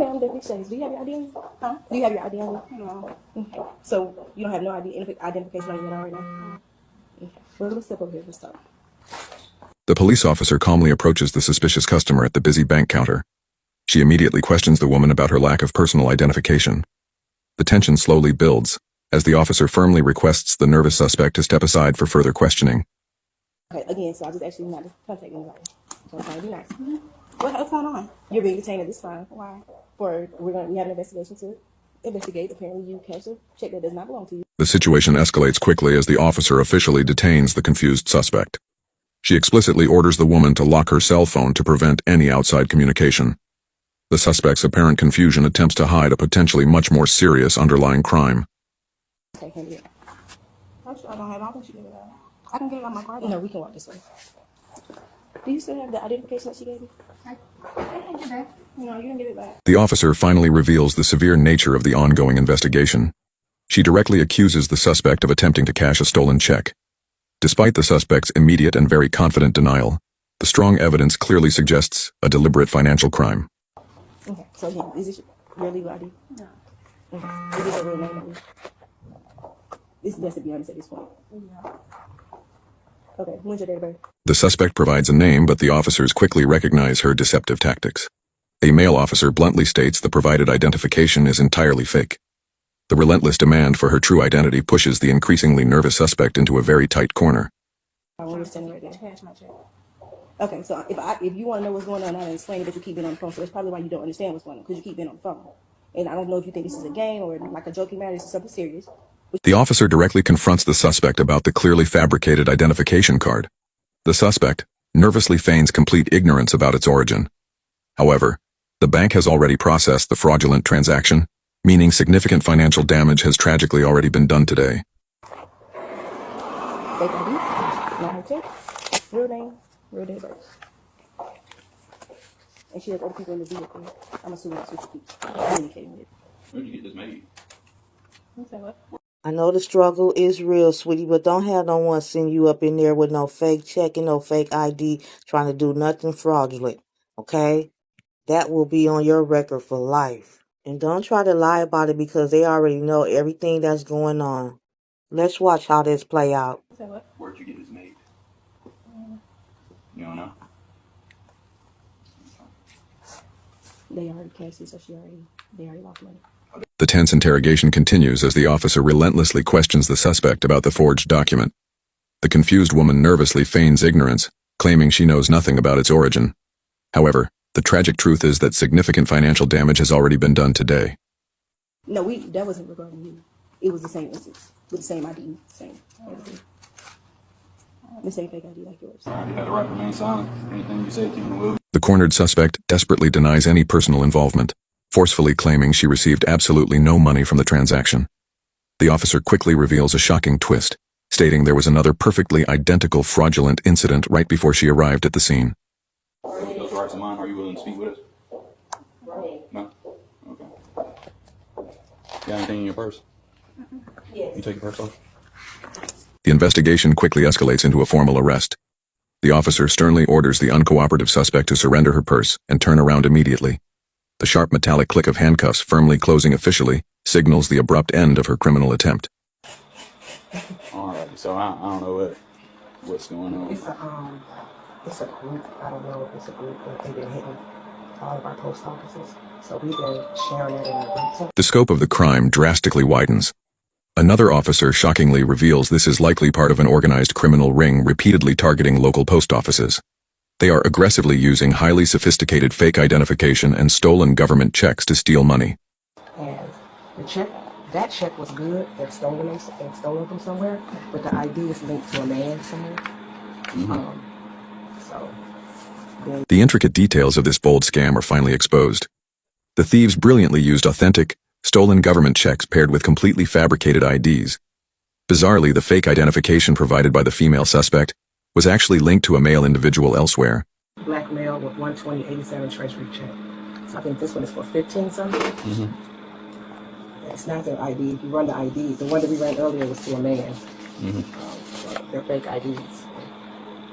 ma'am, Deputy Chase, do you have your ID on you? Huh? Do you have your ID on you? No. Okay. So you don't have no identification on you right now? Okay. Well, let's step over here and stop. The police officer calmly approaches the suspicious customer at the busy bank counter. She immediately questions the woman about her lack of personal identification. The tension slowly builds, as the officer firmly requests the nervous suspect to step aside for further questioning. Okay, again, so I just asked you not to contact anybody. So I'm trying to be nice. What's going on? You're being detained at this time. Why? We have an investigation to investigate. Apparently you cashed a check that does not belong to you. The situation escalates quickly as the officer officially detains the confused suspect. She explicitly orders the woman to lock her cell phone to prevent any outside communication. The suspect's apparent confusion attempts to hide a potentially much more serious underlying crime. Okay, hand it. I don't have it. I think she gave it out. I can get it on my card. No, we can walk this way. Do you still have the identification that she gave you? I can get it back. No, you didn't give it back. The officer finally reveals the severe nature of the ongoing investigation. She directly accuses the suspect of attempting to cash a stolen check. Despite the suspect's immediate and very confident denial, the strong evidence clearly suggests a deliberate financial crime. Okay, so again, is this your legal ID? No. Okay. Is this a real name of you? This is best to be honest at this point. Yeah. Okay, when's your date of birth? The suspect provides a name, but the officers quickly recognize her deceptive tactics. A male officer bluntly states the provided identification is entirely fake. The relentless demand for her true identity pushes the increasingly nervous suspect into a very tight corner. I understand right there. Cash my check. Okay, so if you want to know what's going on, I'll explain it, but you keep being on the phone. So that's probably why you don't understand what's going on, because you keep being on the phone. And I don't know if you think this is a game or like a joking matter. This is something serious. The officer directly confronts the suspect about the clearly fabricated identification card. The suspect nervously feigns complete ignorance about its origin. However, the bank has already processed the fraudulent transaction, meaning significant financial damage has tragically already been done today. Fake ID, not her check, real name, real date of birth. And she has other people in the vehicle. I'm assuming that's what you keep communicating with. Where'd you get this made? Okay, what? I know the struggle is real, sweetie, but don't have no one send you up in there with no fake check and no fake ID trying to do nothing fraudulent, okay? That will be on your record for life. And don't try to lie about it because they already know everything that's going on. Let's watch how this play out. Okay, what? Where'd you get this made? You don't know? They already cashed it, so they already lost money. The tense interrogation continues as the officer relentlessly questions the suspect about the forged document. The confused woman nervously feigns ignorance, claiming she knows nothing about its origin. However, the tragic truth is that significant financial damage has already been done today. No, that wasn't regarding you. It was the same instance, with the same ID, same everything. The same fake ID like yours. You had the right to remain silent. Anything you say, keep it moving. The cornered suspect desperately denies any personal involvement, forcefully claiming she received absolutely no money from the transaction. The officer quickly reveals a shocking twist, stating there was another perfectly identical fraudulent incident right before she arrived at the scene. Those rights of mine, are you willing to speak with us? No? Okay. Got anything in your purse? Yes. You take your purse off? The investigation quickly escalates into a formal arrest. The officer sternly orders the uncooperative suspect to surrender her purse and turn around immediately. The sharp metallic click of handcuffs firmly closing officially signals the abrupt end of her criminal attempt. Alright, so I don't know what's going on. It's a group. I don't know if it's a group, but they've been hitting all of our post offices. So we've been sharing it in the group. The scope of the crime drastically widens. Another officer shockingly reveals this is likely part of an organized criminal ring repeatedly targeting local post offices. They are aggressively using highly sophisticated fake identification and stolen government checks to steal money. And that check was good. They've stolen from somewhere, but the ID is linked to a man somewhere. The intricate details of this bold scam are finally exposed. The thieves brilliantly used authentic, stolen government checks paired with completely fabricated IDs. Bizarrely, the fake identification provided by the female suspect was actually linked to a male individual elsewhere. Black male with 12087 Treasury check. So I think this one is for 15 something. It's not their ID. If you run the ID, the one that we ran earlier was to a man. So they're fake IDs.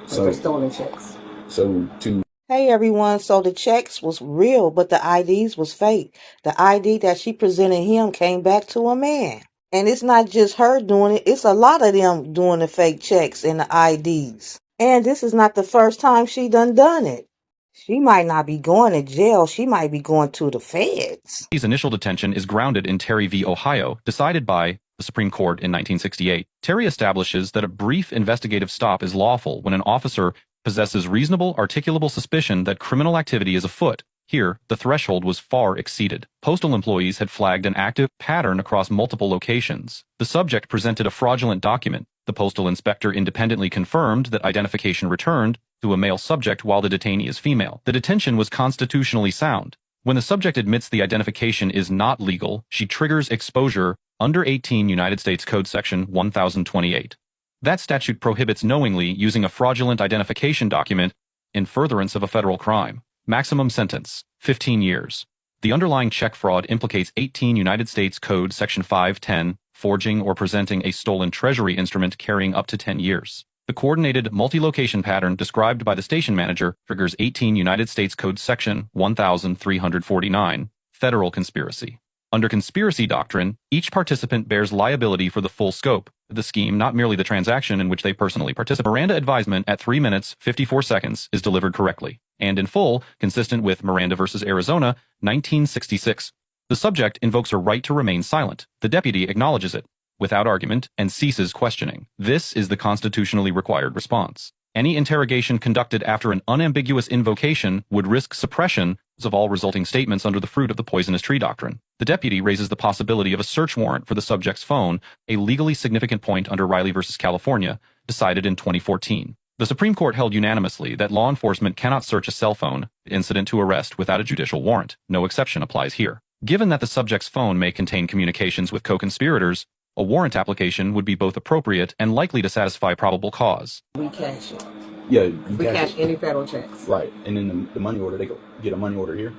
So they're stolen checks. So to Hey everyone, so the checks was real, but the IDs was fake. The ID that she presented him came back to a man. And it's not just her doing it, it's a lot of them doing the fake checks and the IDs. And this is not the first time she done it. She might not be going to jail, she might be going to the feds. His initial detention is grounded in Terry v. Ohio, decided by the Supreme Court in 1968. Terry establishes that a brief investigative stop is lawful when an officer possesses reasonable, articulable suspicion that criminal activity is afoot. Here, the threshold was far exceeded. Postal employees had flagged an active pattern across multiple locations. The subject presented a fraudulent document. The postal inspector independently confirmed that identification returned to a male subject while the detainee is female. The detention was constitutionally sound. When the subject admits the identification is not legal, she triggers exposure under 18 United States Code Section 1028. That statute prohibits knowingly using a fraudulent identification document in furtherance of a federal crime. Maximum sentence, 15 years. The underlying check fraud implicates 18 United States Code Section 510, forging or presenting a stolen treasury instrument carrying up to 10 years. The coordinated multi-location pattern described by the station manager triggers 18 United States Code Section 1349, federal conspiracy. Under conspiracy doctrine, each participant bears liability for the full scope of the scheme, not merely the transaction in which they personally participate. Miranda advisement at 3 minutes 54 seconds is delivered correctly and in full, consistent with Miranda v. Arizona, 1966. The subject invokes her right to remain silent. The deputy acknowledges it without argument and ceases questioning. This is the constitutionally required response. Any interrogation conducted after an unambiguous invocation would risk suppression of all resulting statements under the fruit of the poisonous tree doctrine. The deputy raises the possibility of a search warrant for the subject's phone, a legally significant point under Riley v. California, decided in 2014. The Supreme Court held unanimously that law enforcement cannot search a cell phone incident to arrest without a judicial warrant. No exception applies here. Given that the subject's phone may contain communications with co-conspirators, a warrant application would be both appropriate and likely to satisfy probable cause. We cash it. Yeah, We cash any federal checks. Right, and then the money order, they go get a money order here.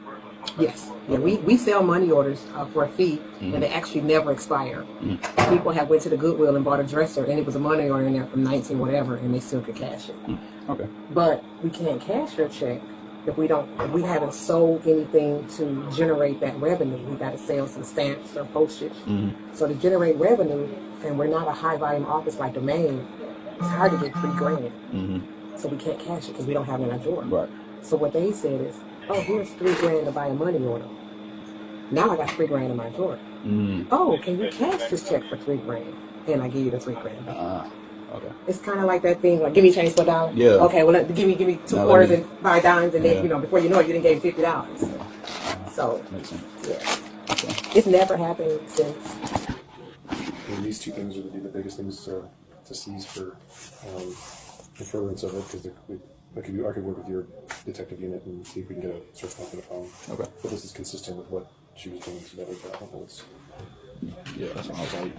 Yes. Yeah, we sell money orders for a fee, and they actually never expire. People have went to the Goodwill and bought a dresser, and it was a money order in there from 19 whatever, and they still could cash it. Okay. But we can't cash your check if we haven't sold anything to generate that revenue. We got to sell some stamps or postage. So to generate revenue, and we're not a high volume office like the Main, it's hard to get $3,000. So we can't cash it because we don't have it in our drawer. Right. So what they said is, oh, here's $3,000 to buy a money order. Now I got $3,000 in my drawer. Oh, can you cash this check for $3,000? And I give you the $3,000 back. Okay. It's kind of like that thing, like, give me change for a dollar. Yeah. Okay, well, give me two quarters and 5 dimes, and then, before you know it, you didn't give $50. So, Makes sense. yeah. Okay. It's never happened since. And these two things would be the biggest things to seize for the furtherance of it, because I could work with your detective unit and see if we can get a search warrant for the phone. Okay. But this is consistent with what she was doing, so that would help us. Yeah, that's what I was like.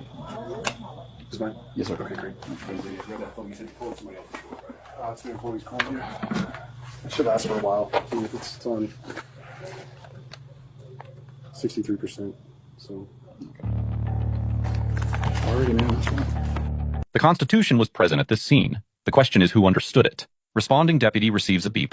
Is mine? Yes, sir. Okay, great. It's been employees calling you. I should ask for a while. It's on 63%. So. Alrighty, man. That's right. The Constitution was present at this scene. The question is who understood it. Responding deputy receives a B+.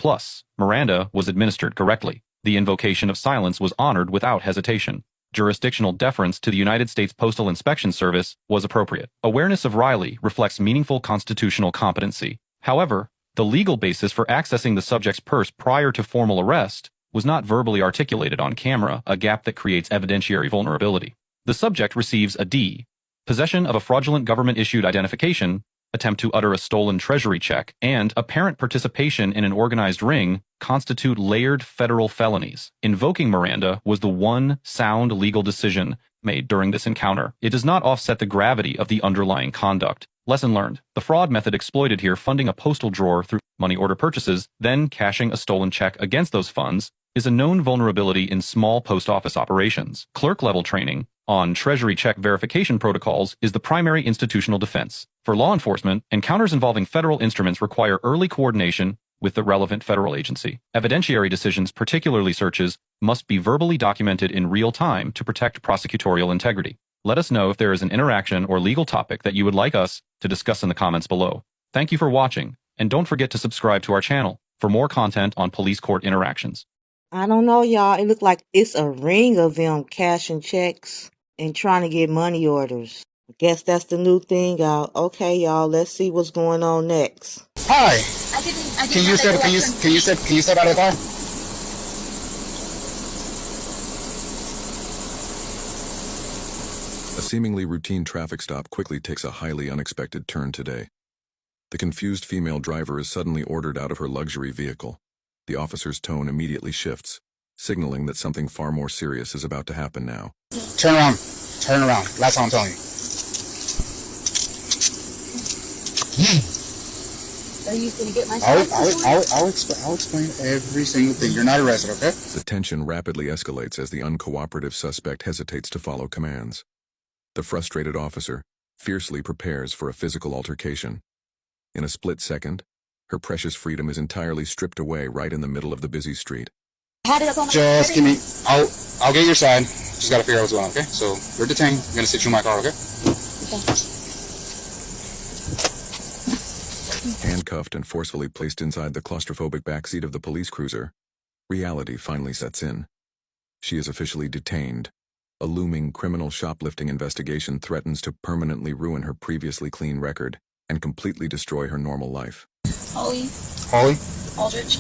Miranda was administered correctly. The invocation of silence was honored without hesitation. Jurisdictional deference to the United States Postal Inspection Service was appropriate. Awareness of Riley reflects meaningful constitutional competency. However, the legal basis for accessing the subject's purse prior to formal arrest was not verbally articulated on camera, a gap that creates evidentiary vulnerability. The subject receives a D. Possession of a fraudulent government-issued identification, attempt to utter a stolen treasury check, and apparent participation in an organized ring constitute layered federal felonies. Invoking Miranda was the one sound legal decision made during this encounter. It does not offset the gravity of the underlying conduct. Lesson learned. The fraud method exploited here, funding a postal drawer through money order purchases, then cashing a stolen check against those funds, is a known vulnerability in small post office operations. Clerk-level training on treasury check verification protocols is the primary institutional defense. For law enforcement, encounters involving federal instruments require early coordination with the relevant federal agency. Evidentiary decisions, particularly searches, must be verbally documented in real time to protect prosecutorial integrity. Let us know if there is an interaction or legal topic that you would like us to discuss in the comments below. Thank you for watching, and don't forget to subscribe to our channel. for more content on police court interactions. I don't know, y'all. It looked like it's a ring of them cashing checks and trying to get money orders. I guess that's the new thing out. Okay, y'all, let's see what's going on next. Hi. I didn't Can you step out of the car? A seemingly routine traffic stop quickly takes a highly unexpected turn today. The confused female driver is suddenly ordered out of her luxury vehicle. The officer's tone immediately shifts, signaling that something far more serious is about to happen now. Turn around. Turn around. That's all I'm telling you. Are you going to get my I'll explain every single thing. You're not arrested, okay? The tension rapidly escalates as the uncooperative suspect hesitates to follow commands. The frustrated officer fiercely prepares for a physical altercation. In a split second, her precious freedom is entirely stripped away right in the middle of the busy street. Just give me. I'll get your side. Just gotta figure out what's going on, okay? So you're detained. I'm gonna sit you in my car, okay? Handcuffed and forcefully placed inside the claustrophobic backseat of the police cruiser, reality finally sets in. She is officially detained. A looming criminal shoplifting investigation threatens to permanently ruin her previously clean record and completely destroy her normal life. Holly Aldrich.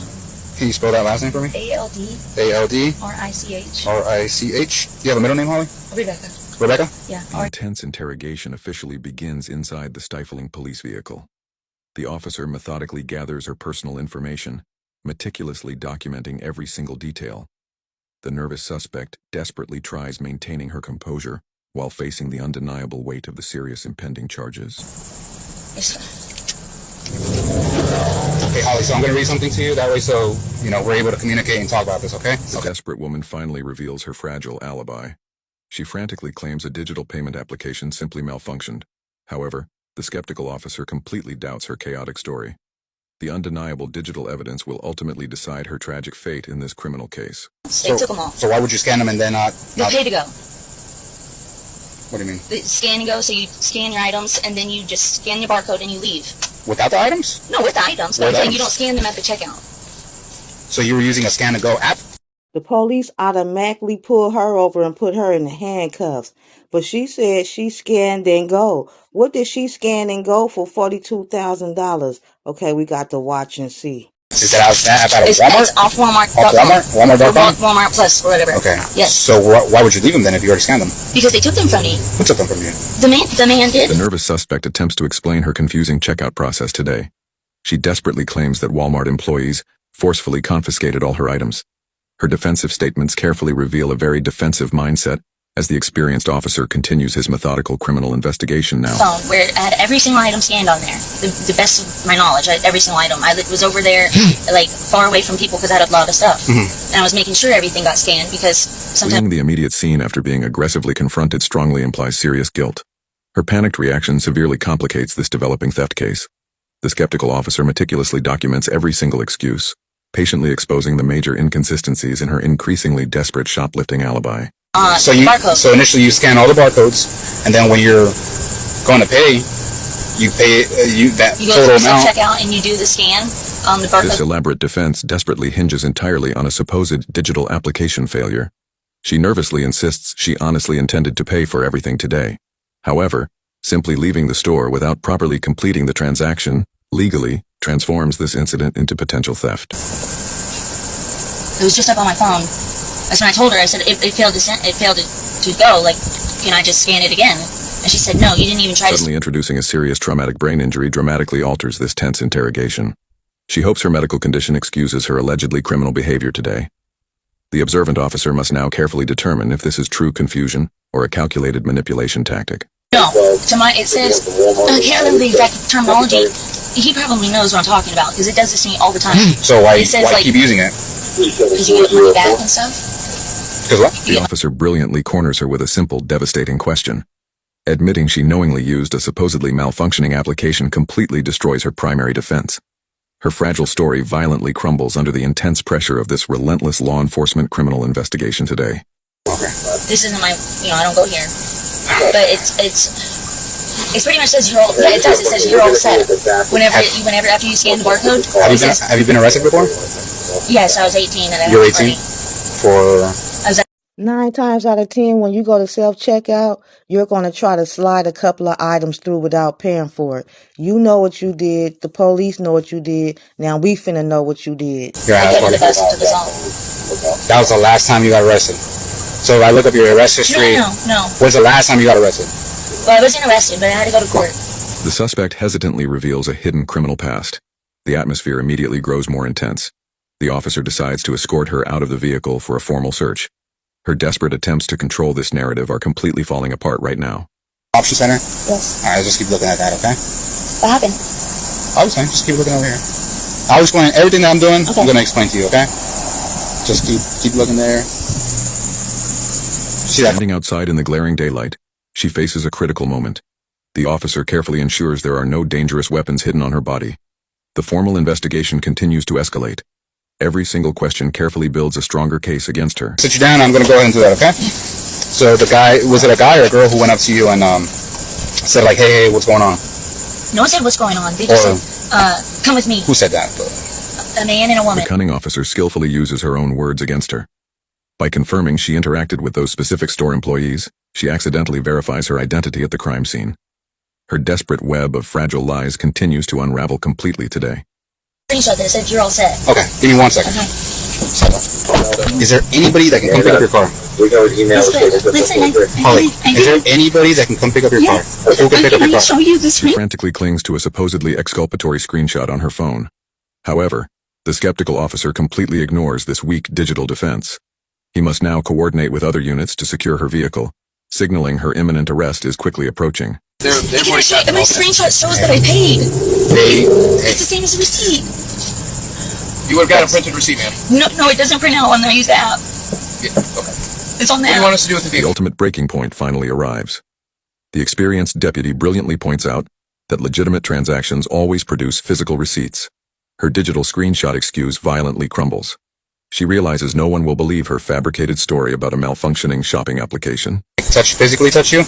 Can you spell that last name for me? ALD RICH. RICH. Do you have a middle name, Holly? Rebecca? Yeah. The intense interrogation officially begins inside the stifling police vehicle. The officer methodically gathers her personal information, meticulously documenting every single detail. The nervous suspect desperately tries maintaining her composure while facing the undeniable weight of the serious impending charges. Okay, Holly, so I'm going to read something to you. That way, so, we're able to communicate and talk about this, okay? The desperate woman finally reveals her fragile alibi. She frantically claims a digital payment application simply malfunctioned. However, the skeptical officer completely doubts her chaotic story. The undeniable digital evidence will ultimately decide her tragic fate in this criminal case. They took them all. So why would you scan them and then not... They pay to go. What do you mean? The scan and go, so you scan your items, and then you just scan your barcode and you leave. Without the items? No, with the items. But I'm saying you don't scan them at the checkout. So you were using a scan and go app? The police automatically pulled her over and put her in the handcuffs. But she said she scanned and go. What did she scan and go for $42,000? Okay, we got to watch and see. Is that app out of It's Walmart? off Walmart. Off Walmart? Walmart.com? Walmart Plus or whatever. Okay. Yes. So why would you leave them then if you already scanned them? Because they took them from me. Who took them from you? The man did. The nervous suspect attempts to explain her confusing checkout process today. She desperately claims that Walmart employees forcefully confiscated all her items. Her defensive statements carefully reveal a very defensive mindset as the experienced officer continues his methodical criminal investigation now. Phone where I had every single item scanned on there. The best of my knowledge, I had every single item. I was over there, like far away from people because I had a lot of stuff, and I was making sure everything got scanned because sometimes. Fleeing the immediate scene after being aggressively confronted strongly implies serious guilt. Her panicked reaction severely complicates this developing theft case. The skeptical officer meticulously documents every single excuse, patiently exposing the major inconsistencies in her increasingly desperate shoplifting alibi. So initially you scan all the barcodes, and then when you're going to pay, you pay that you go total to the amount. checkout and you do the scan. The barcode. This elaborate defense desperately hinges entirely on a supposed digital application failure. She nervously insists she honestly intended to pay for everything today. However, simply leaving the store without properly completing the transaction legally transforms this incident into potential theft. It was just up on my phone. That's when I told her. I said it failed to go. Like, can I just scan it again? And she said, no, you didn't even try. Suddenly introducing a serious traumatic brain injury dramatically alters this tense interrogation. She hopes her medical condition excuses her allegedly criminal behavior today. The observant officer must now carefully determine if this is true confusion or a calculated manipulation tactic. No, it says, I can't remember the exact terminology. He probably knows what I'm talking about because it does this to me all the time. So why keep using it? Because you get money back and stuff. Because what? The officer brilliantly corners her with a simple, devastating question. Admitting she knowingly used a supposedly malfunctioning application completely destroys her primary defense. Her fragile story violently crumbles under the intense pressure of this relentless law enforcement criminal investigation today. Okay. This isn't my, I don't go here. But it's It pretty much says you're all. Yeah, it does. It says you're all set. Whenever after you scan the barcode. Have you been arrested before? Yes, I was 18 and I You're had a 18 party. for. 9 times out of 10, when you go to self-checkout, you're going to try to slide a couple of items through without paying for it. You know what you did. The police know what you did. Now we finna know what you did. Yeah, I get the best of the zone. that was the last time you got arrested. So if I look up your arrest history. No. When's the last time you got arrested? Well, I wasn't arrested, but I had to go to court. The suspect hesitantly reveals a hidden criminal past. The atmosphere immediately grows more intense. The officer decides to escort her out of the vehicle for a formal search. Her desperate attempts to control this narrative are completely falling apart right now. Option center? Yes. Alright, just keep looking at that, okay? What happened? I was saying, just keep looking over here. I'll explain everything that I'm doing. Okay. I'm gonna explain to you, okay? Just keep looking there. See that? Standing outside in the glaring daylight, she faces a critical moment. The officer carefully ensures there are no dangerous weapons hidden on her body. The formal investigation continues to escalate. Every single question carefully builds a stronger case against her. Sit you down. I'm gonna go ahead and do that, okay? So was it a guy or a girl who went up to you and said like, hey, what's going on? No one said what's going on. They just said, come with me. Who said that? A man and a woman. The cunning officer skillfully uses her own words against her. By confirming she interacted with those specific store employees, she accidentally verifies her identity at the crime scene. Her desperate web of fragile lies continues to unravel completely today. Screenshot that said you're all set. Okay, give me 1 second. Okay. Is there anybody that can come pick up your car? Holly, is there anybody that can come pick up your car? Who can pick up your car? Show you the She frantically clings to a supposedly exculpatory screenshot on her phone. However, the skeptical officer completely ignores this weak digital defense. He must now coordinate with other units to secure her vehicle, signaling her imminent arrest is quickly approaching. My screenshot shows that I paid. It's the same as the receipt. You would have got a printed receipt, man. No, it doesn't print out when I use the app. Yeah, okay. It's on the What do you app. want us to do with the The vehicle? ultimate breaking point finally arrives. The experienced deputy brilliantly points out that legitimate transactions always produce physical receipts. Her digital screenshot excuse violently crumbles. She realizes no one will believe her fabricated story about a malfunctioning shopping application. Physically touch you,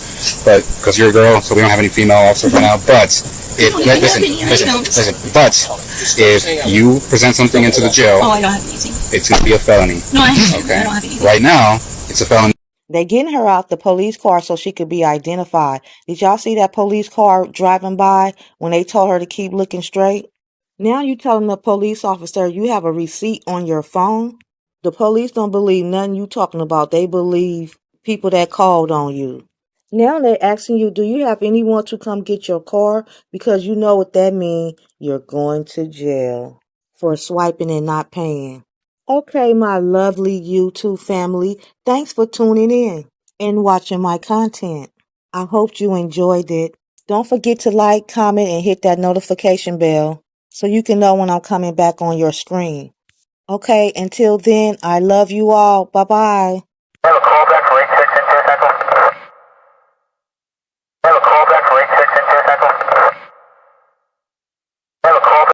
but because you're a girl, so we don't have any female officers right now. But listen. But if you present something into the jail, Oh, I don't have anything. it's gonna be a felony. No, I don't. Okay. I don't have anything. Right now, it's a felony. They getting her out the police car so she could be identified. Did y'all see that police car driving by when they told her to keep looking straight? Now you telling the police officer you have a receipt on your phone? The police don't believe nothing you talking about. They believe people that called on you. Now they're asking you, do you have anyone to come get your car? Because you know what that means. You're going to jail for swiping and not paying. Okay, my lovely YouTube family, thanks for tuning in and watching my content. I hope you enjoyed it. Don't forget to like, comment, and hit that notification bell so you can know when I'm coming back on your screen. Okay, until then, I love you all. Bye-bye. I have a call back for 866.